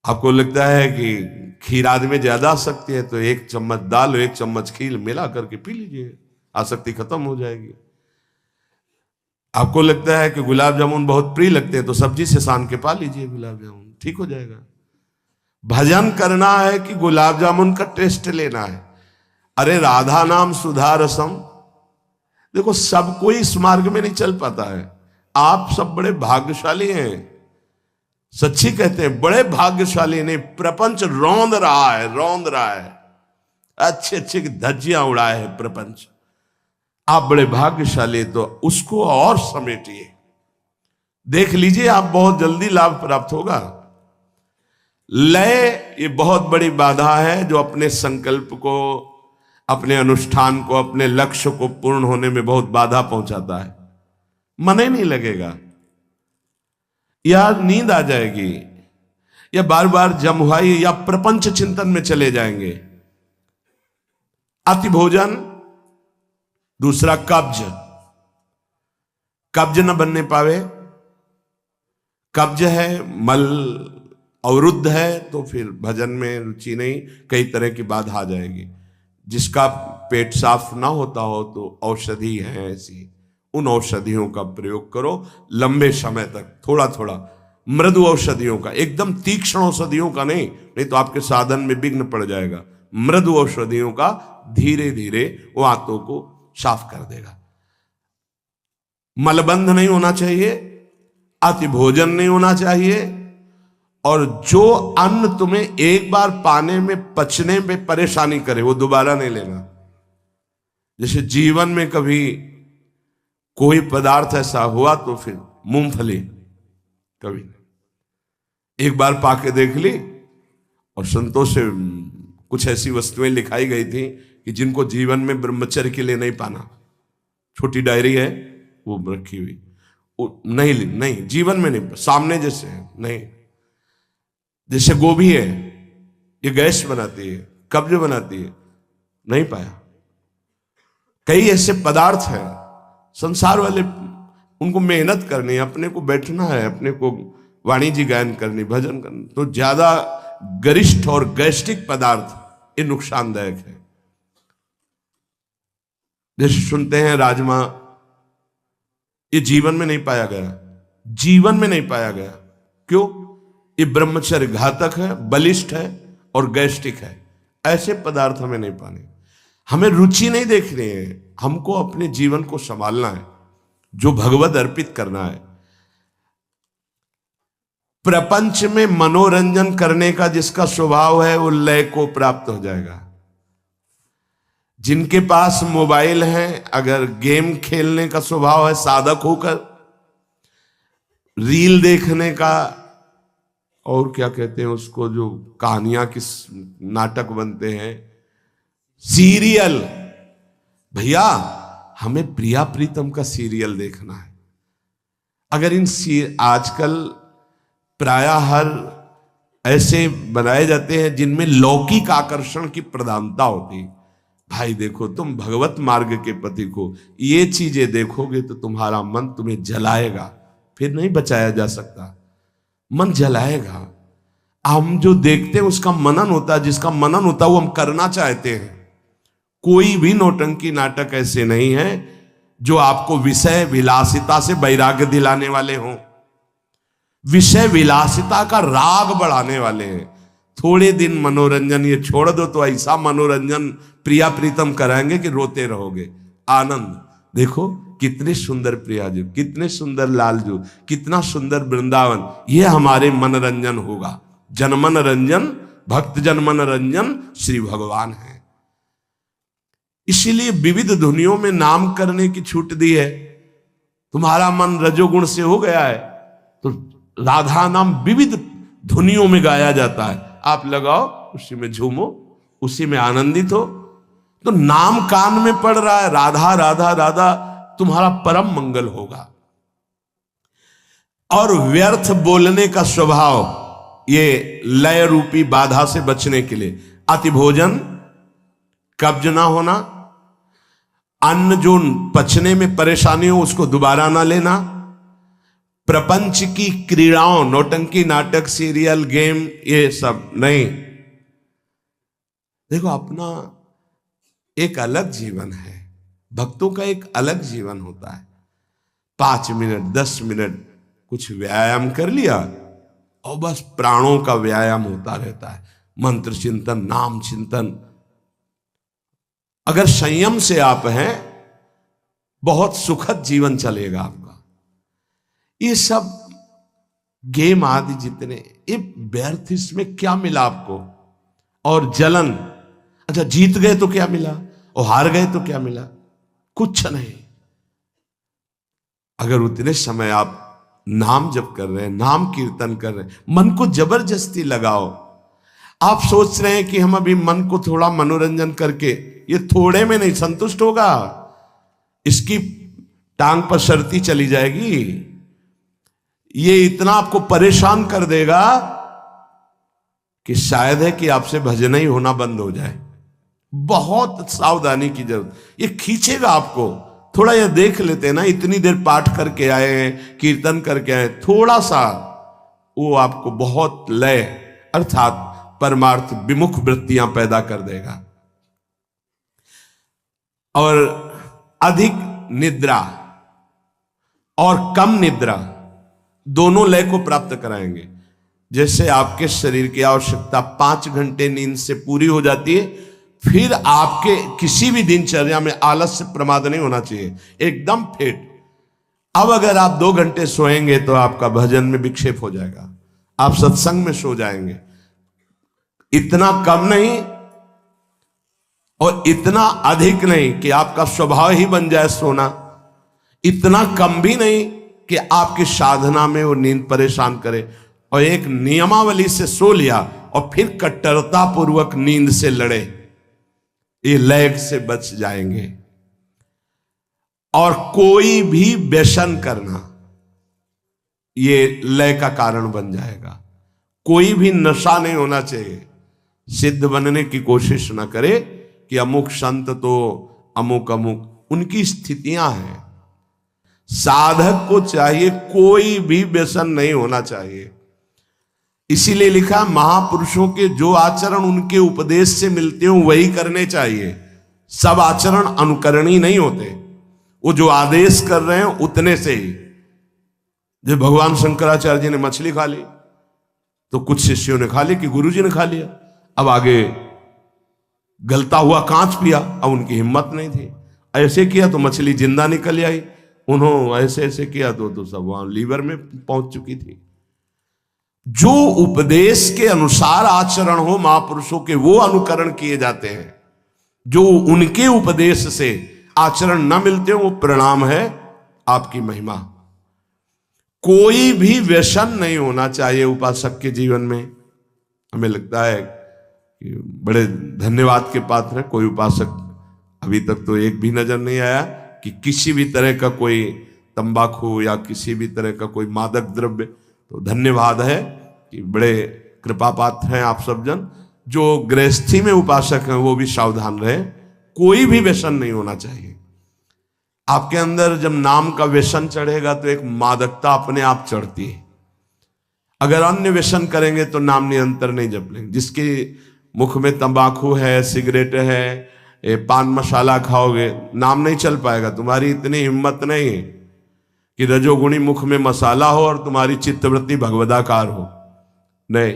आपको लगता है कि खीर आदमी में ज्यादा आसक्ति है, तो एक चम्मच दाल और एक चम्मच खीर मिला करके पी लीजिए, आसक्ति खत्म हो जाएगी। आपको लगता है कि गुलाब जामुन बहुत प्रिय लगते हैं, तो सब्जी से सान के पा लीजिए गुलाब जामुन, ठीक हो जाएगा। भजन करना है कि गुलाब जामुन का टेस्ट लेना है? अरे राधा नाम सुधा रसम। देखो, सब कोई इस मार्ग में नहीं चल पाता है। आप सब बड़े भाग्यशाली हैं, सच्ची कहते हैं, बड़े भाग्यशाली ने। प्रपंच रौंद रहा है, रौंद रहा है, अच्छे अच्छे की धज्जियां उड़ाए है प्रपंच। आप बड़े भाग्यशाली, तो उसको और समेटिए, देख लीजिए, आप बहुत जल्दी लाभ प्राप्त होगा। लय ये बहुत बड़ी बाधा है, जो अपने संकल्प को, अपने अनुष्ठान को, अपने लक्ष्य को पूर्ण होने में बहुत बाधा पहुंचाता है। मन ही नहीं लगेगा, या नींद आ जाएगी, या बार बार जमुहाई या प्रपंच चिंतन में चले जाएंगे। अति भोजन, दूसरा कब्ज, कब्ज न बनने पावे। कब्ज है, मल अवरुद्ध है, तो फिर भजन में रुचि नहीं, कई तरह की बाधा आ जाएगी। जिसका पेट साफ ना होता हो तो औषधि है ऐसी, उन औषधियों का प्रयोग करो लंबे समय तक, थोड़ा थोड़ा, मृदु औषधियों का, एकदम तीक्ष्ण औषधियों का नहीं, नहीं तो आपके साधन में विघ्न पड़ जाएगा। मृदु औषधियों का धीरे धीरे वो आंतों को साफ कर देगा। मलबंध नहीं होना चाहिए, अति भोजन नहीं होना चाहिए, और जो अन्न तुम्हें एक बार पाने में, पचने में परेशानी करे, वो दोबारा नहीं लेना। जैसे जीवन में कभी कोई पदार्थ ऐसा हुआ तो फिर मूंगफली कभी नहीं, एक बार पाके देख ली, और संतोष से कुछ ऐसी वस्तुएं लिखाई गई थी कि जिनको जीवन में ब्रह्मचर्य के लिए नहीं पाना, छोटी डायरी है वो रखी हुई, नहीं नहीं, जीवन में नहीं, सामने जैसे है नहीं। जैसे गोभी है, ये गैस बनाती है, कब्ज बनाती है, नहीं पाया। कई ऐसे पदार्थ हैं संसार वाले, उनको मेहनत करनी है, अपने को बैठना है, अपने को वाणिज्य गायन करनी, भजन करनी, तो ज्यादा गरिष्ठ और गैस्ट्रिक पदार्थ ये नुकसानदायक है। जैसे सुनते हैं राजमा, ये जीवन में नहीं पाया गया, जीवन में नहीं पाया गया। क्यों? ये ब्रह्मचर्य घातक है, बलिष्ठ है और गैस्ट्रिक है। ऐसे पदार्थ हमें नहीं पाने, हमें रुचि नहीं देखनी है, हमको अपने जीवन को संभालना है, जो भगवत अर्पित करना है। प्रपंच में मनोरंजन करने का जिसका स्वभाव है, वो लय को प्राप्त हो जाएगा। जिनके पास मोबाइल है, अगर गेम खेलने का स्वभाव है, साधक होकर रील देखने का, और क्या कहते हैं उसको, जो कहानियां किस नाटक बनते हैं, सीरियल, भैया हमें प्रिया प्रीतम का सीरियल देखना है। अगर इन आजकल प्रायः हर ऐसे बनाए जाते हैं जिनमें लौकिक आकर्षण की प्रधानता होती। भाई देखो, तुम भगवत मार्ग के पति को ये चीजें देखोगे तो तुम्हारा मन तुम्हें जलाएगा, फिर नहीं बचाया जा सकता, मन जलाएगा। हम जो देखते हैं उसका मनन होता है, जिसका मनन होता है वो हम करना चाहते हैं। कोई भी नौटंकी नाटक ऐसे नहीं है जो आपको विषय विलासिता से वैराग्य दिलाने वाले हों, विषय विलासिता का राग बढ़ाने वाले हैं। थोड़े दिन मनोरंजन ये छोड़ दो तो ऐसा मनोरंजन प्रिया प्रीतम कराएंगे कि रोते रहोगे। आनंद देखो, कितने सुंदर प्रियाजू, कितने सुंदर लालजू, कितना सुंदर वृंदावन, ये हमारे मनोरंजन होगा। जनमन रंजन, भक्त जनमन रंजन श्री भगवान है। इसीलिए विविध धुनियों में नाम करने की छूट दी है। तुम्हारा मन रजोगुण से हो गया है तो राधा नाम विविध धुनियों में गाया जाता है, आप लगाओ, उसी में झूमो, उसी में आनंदित हो। तो नाम कान में पड़ रहा है, राधा राधा राधा, तुम्हारा परम मंगल होगा। और व्यर्थ बोलने का स्वभाव, ये लय रूपी बाधा से बचने के लिए अति भोजन, कब्ज ना होना, अन्न जो पचने में परेशानी हो उसको दोबारा ना लेना, प्रपंच की क्रीड़ाओं, नौटंकी, नाटक, सीरियल, गेम, ये सब नहीं। देखो, अपना एक अलग जीवन है, भक्तों का एक अलग जीवन होता है। 5 मिनट 10 मिनट कुछ व्यायाम कर लिया और बस प्राणों का व्यायाम होता रहता है। मंत्र चिंतन, नाम चिंतन। अगर संयम से आप हैं, बहुत सुखद जीवन चलेगा आपका। ये सब गेम आदि जितने, ये व्यर्थ, इसमें क्या मिला आपको? और जलन, अच्छा जीत गए तो क्या मिला, और हार गए तो क्या मिला? कुछ नहीं। अगर उतने समय आप नाम जप कर रहे हैं, नाम कीर्तन कर रहे हैं, मन को जबरदस्ती लगाओ। आप सोच रहे हैं कि हम अभी मन को थोड़ा मनोरंजन करके, ये थोड़े में नहीं संतुष्ट होगा, इसकी टांग पर शर्ती चली जाएगी। ये इतना आपको परेशान कर देगा कि शायद है कि आपसे भजन ही होना बंद हो जाए। बहुत सावधानी की जरूरत। ये खींचेगा आपको। थोड़ा ये देख लेते हैं ना, इतनी देर पाठ करके आए हैं, कीर्तन करके आए, थोड़ा सा वो आपको बहुत लय अर्थात परमार्थ विमुख वृत्तियां पैदा कर देगा। और अधिक निद्रा और कम निद्रा दोनों लय को प्राप्त कराएंगे। जैसे आपके शरीर की आवश्यकता 5 घंटे नींद से पूरी हो जाती है, फिर आपके किसी भी दिनचर्या में आलस्य प्रमाद नहीं होना चाहिए, एकदम फिट। अब अगर आप 2 घंटे सोएंगे तो आपका भजन में विक्षेप हो जाएगा, आप सत्संग में सो जाएंगे। इतना कम नहीं और इतना अधिक नहीं कि आपका स्वभाव ही बन जाए सोना, इतना कम भी नहीं कि आपकी साधना में वो नींद परेशान करे। और एक नियमावली से सो लिया और फिर कट्टरता पूर्वक नींद से लड़े, ये लय से बच जाएंगे। और कोई भी व्यसन करना ये लय का कारण बन जाएगा। कोई भी नशा नहीं होना चाहिए। सिद्ध बनने की कोशिश ना करे कि अमुक संत तो अमुक अमुक, उनकी स्थितियां हैं। साधक को चाहिए कोई भी व्यसन नहीं होना चाहिए। इसीलिए लिखा, महापुरुषों के जो आचरण उनके उपदेश से मिलते हो वही करने चाहिए। सब आचरण अनुकरणीय नहीं होते, वो जो आदेश कर रहे हैं उतने से ही। जब भगवान शंकराचार्य जी ने मछली खा ली तो कुछ शिष्यों ने खा ली कि गुरुजी ने खा लिया। अब आगे गलता हुआ कांच पिया, अब उनकी हिम्मत नहीं थी। ऐसे किया तो मछली जिंदा निकल आई, उन्होंने ऐसे ऐसे किया तो सब वहां लीवर में पहुंच चुकी थी। जो उपदेश के अनुसार आचरण हो महापुरुषों के, वो अनुकरण किए जाते हैं। जो उनके उपदेश से आचरण न मिलते हो, वो प्रणाम है आपकी महिमा। कोई भी व्यसन नहीं होना चाहिए उपासक के जीवन में। हमें लगता है कि बड़े धन्यवाद के पात्र है, कोई उपासक अभी तक तो एक भी नजर नहीं आया कि किसी भी तरह का कोई तंबाकू या किसी भी तरह का कोई मादक द्रव्य। तो धन्यवाद है कि बड़े कृपा पात्र हैं आप सब जन। जो गृहस्थी में उपासक हैं वो भी सावधान रहे, कोई भी व्यसन नहीं होना चाहिए। आपके अंदर जब नाम का व्यसन चढ़ेगा तो एक मादकता अपने आप चढ़ती है। अगर अन्य व्यसन करेंगे तो नाम निरंतर नहीं जप लेंगे। जिसके मुख में तंबाकू है, सिगरेट है, पान मसाला खाओगे, नाम नहीं चल पाएगा। तुम्हारी इतनी हिम्मत नहीं है कि रजोगुणी मुख में मसाला हो और तुम्हारी चित्तवृत्ति भगवदाकार हो, नहीं।